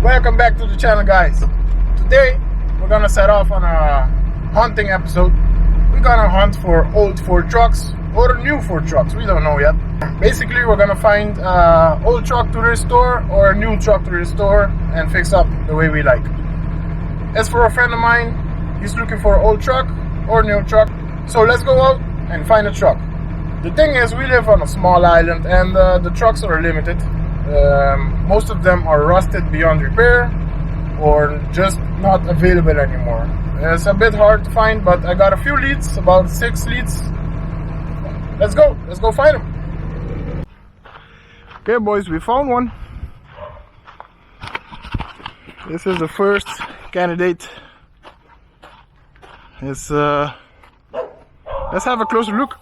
Welcome back to the channel, guys. Today we're gonna set off on a hunting episode. We're gonna hunt for old Ford trucks or new Ford trucks, we don't know yet. Basically we're gonna find an old truck to restore or a new truck to restore and fix up the way we like. As for a friend of mine, he's looking for an old truck or new truck, so let's go out and find a truck. The thing is, we live on a small island and the trucks are limited. Most of them are rusted beyond repair or just not available anymore. It's a bit hard to find, but I got a few leads, about 6 leads. Let's go find them. Okay boys, we found one. This is the first candidate. Let's have a closer look.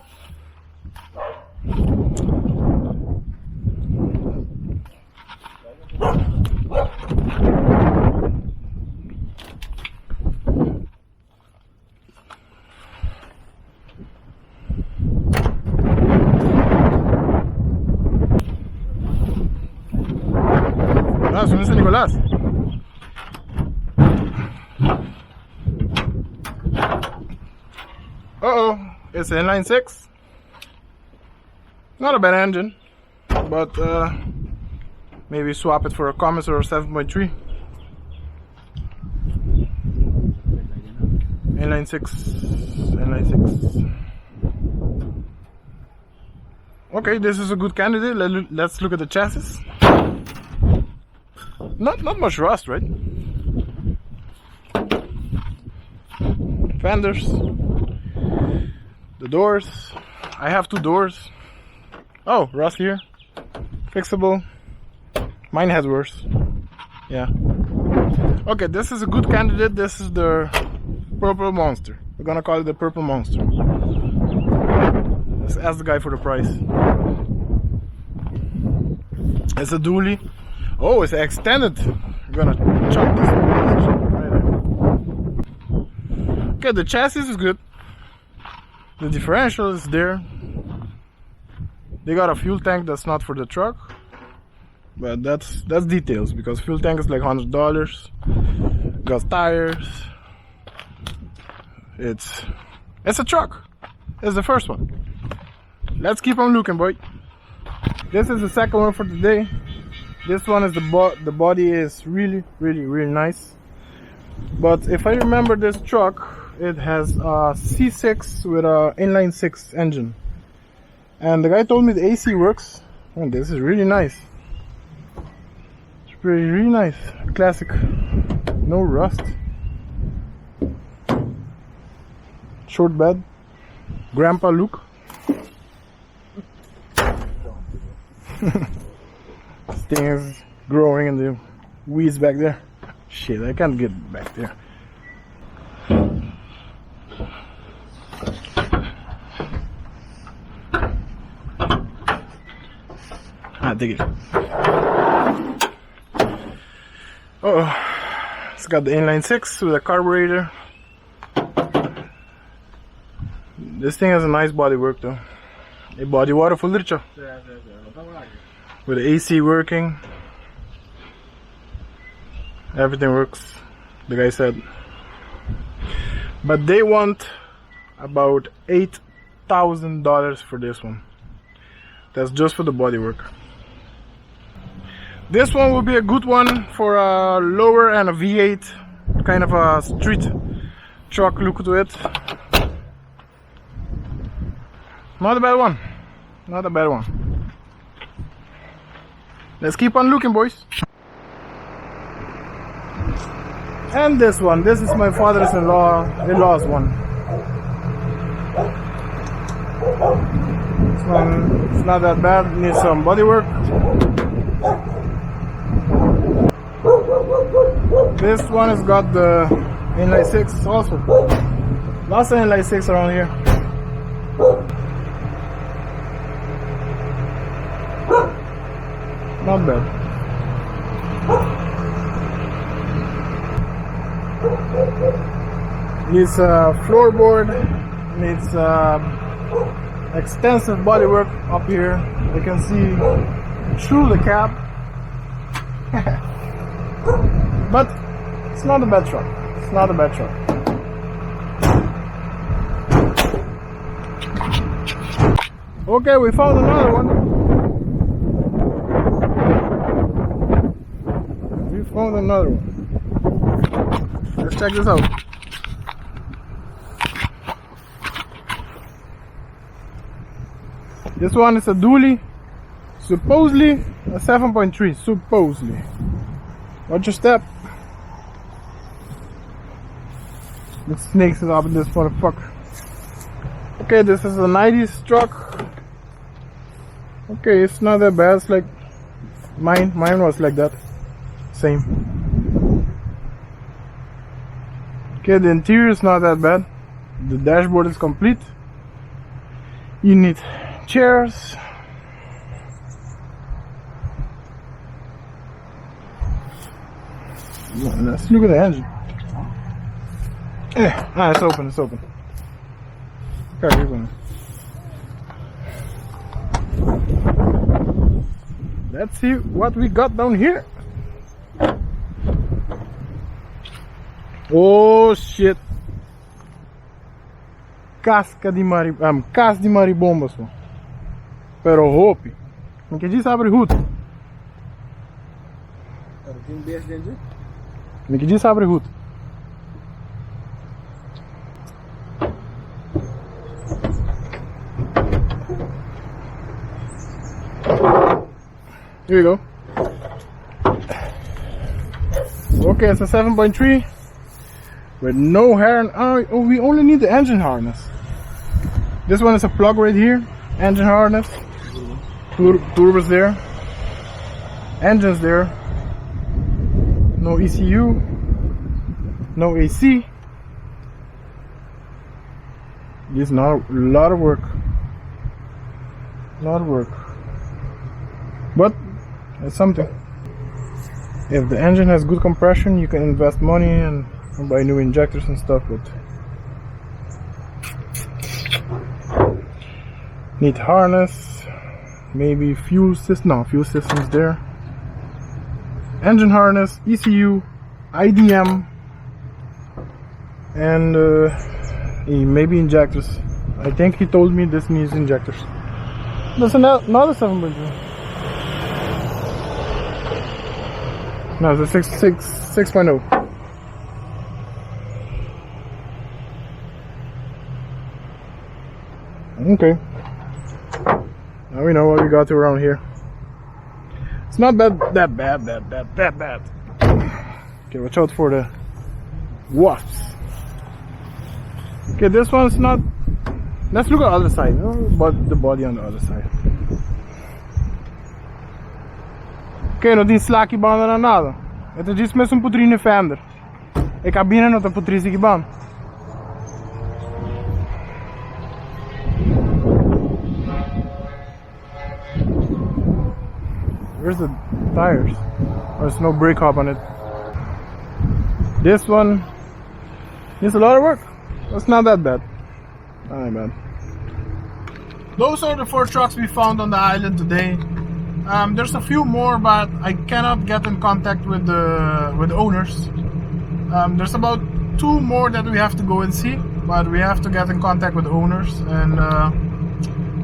¿Dónde está Nicolás? Uh-oh, it's an inline 6. Not a bad engine, but maybe swap it for a Commodore 7.3. Inline 6. Okay, this is a good candidate. Let's look at the chassis. Not much rust, right? Fenders, the doors. I have 2 doors. Oh, rust here. Fixable. Mine has worse. Yeah. Okay, this is a good candidate. This is the Purple Monster. We're gonna call it the Purple Monster. Let's ask the guy for the price. It's a dually. Oh, it's extended. We're gonna chop this right there. Okay, the chassis is good. The differential is there. They got a fuel tank that's not for the truck, but that's details, because fuel tank is like $100. Got tires. It's a truck. It's the first one. Let's keep on looking, boy. This is the second one for today. This one is the body is really nice. But if I remember this truck, it has a C6 with a inline 6 engine. And the guy told me the AC works. And this is really nice. It's really nice. Classic. No rust. Short bed. Grandpa look. This thing is growing in the weeds back there. Shit, I can't get back there. Dig it. Oh, it's got the inline 6 with a carburetor. This thing has a nice body work though. A body water full richer. With the AC working. Everything works, the guy said. But they want about $8,000 for this one. That's just for the body work. This one will be a good one for a lower and a V8, kind of a street truck look to it. Not a bad one. Not a bad one. Let's keep on looking, boys. And this one. This is my father's-in-law's one. This one is not that bad. Needs some body work. This one has got the inline 6 also. Lots of inline 6 around here. Not bad. Needs a floorboard. Needs extensive bodywork up here. You can see through the cab. but it's not a bad truck. It's not a bad truck. Okay, we found another one. We found another one. Let's check this out. This one is a dually, supposedly a 7.3, supposedly. Watch your step. The snakes is up in this motherfucker. Okay, this is a 90s truck. Okay, it's not that bad. It's like mine was like that. Same. Okay, the interior is not that bad. The dashboard is complete. You need chairs. Let's look at the engine. It's open, it's open. Okay, you're going. Let's see what we got down here. Oh shit. Casca de maribombas, man. Pero hope. Não que diz abre ruta. Não que diz abre ruta. Here we go. Okay, it's a 7.3 with no hair. Oh, we only need the engine harness. This one is a plug right here. Engine harness. Turbos there. Engines there. No ECU. No AC. This is not a lot of work. A lot of work. But it's something. If the engine has good compression, you can invest money and buy new injectors and stuff, but need harness, maybe fuel system. No, fuel system's there. Engine harness, ECU, IDM, and maybe injectors. I think he told me this needs injectors. That's another 7.2. No, it's a 6.0. Okay. Now we know what we got to around here. It's not that bad. Okay, watch out for the wasps. Okay, this one's not. Let's look at the other side. But the body on the other side. Ok, não tem slack banda na nada. Eu disse mesmo putrinho fender. E cabine não tem putrinho aqui banda. Where's the tires? There's no brake hub on it. This one needs a lot of work. It's not that bad. Not that bad. Those are the 4 trucks we found on the island today. There's a few more, but I cannot get in contact with the owners. There's about 2 more that we have to go and see, but we have to get in contact with the owners, and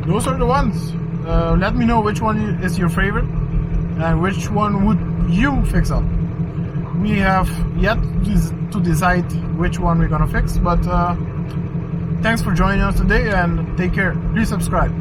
those are the ones. Let me know which one is your favorite and which one would you fix up. We have yet to decide which one we're gonna fix, but thanks for joining us today and take care. Please subscribe.